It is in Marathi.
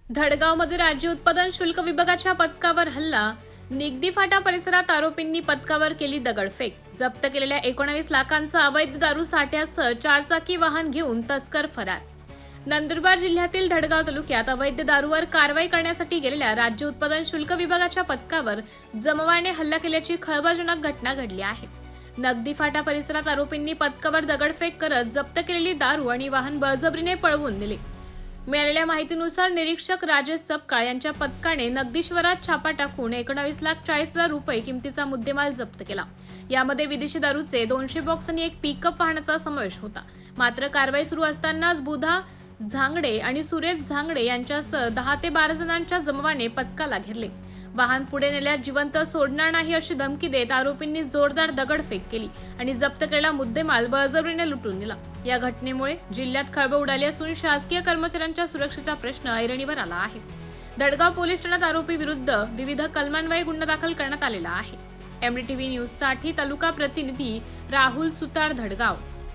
धडगावमध्ये राज्य उत्पादन शुल्क विभागाच्या पथकावर हल्ला. निगदी फाटा परिसरात आरोपींनी पथकावर केली दगडफेक. जप्त केलेल्या 19 लाखांचा अवैध दारू साठ्यासह 4 चाकी वाहन घेऊन तस्कर फरार. नंदुरबार जिल्ह्यातील धडगाव तालुक्यात अवैध दारूवर कारवाई करण्यासाठी गेलेल्या राज्य उत्पादन शुल्क विभागाच्या पथकावर जमावाने हल्ला केल्याची खळबळजनक घटना घडली आहे. नगदी फाटा परिसरात आरोपींनी पथकावर दगडफेक करत जप्त केलेली दारू आणि वाहन बळजबरीने पळवून दिले. मिळालेल्या माहितीनुसार निरीक्षक राजेश सपकाळ यांच्या पथकाने नगदीश्वरात छापा टाकून 19,40,00,000 रुपये किमतीचा मुद्देमाल जप्त केला. यामध्ये विदेशी दारूचे 200 बॉक्स आणि एक पिकअप वाहनाचा समावेश होता. मात्र कारवाई सुरू असतानाच बुधा झांगडे आणि सुरेश झांगडे यांच्यासह 10 ते 12 जणांच्या जमावाने पथकाला घेरले. वाहन पुढे नेल्यास जिवंत सोडणार नाही अशी धमकी देत आरोपींनी जोरदार दगडफेक केली आणि जप्त केलेला मुद्देमाल बळजबरीने लुटून दिला. या घटनेमुळे जिल्ह्यात खळबळ उडाली असून शासकीय कर्मचाऱ्यांच्या सुरक्षेचा प्रश्न ऐरणीवर आला आहे. धडगाव पोलीस ठाण्यात आरोपी विरुद्ध विविध कलमान्वये गुन्हा दाखल करण्यात आलेला आहे. MDTV न्यूजसाठी तालुका प्रतिनिधी राहुल सुतार, धडगाव.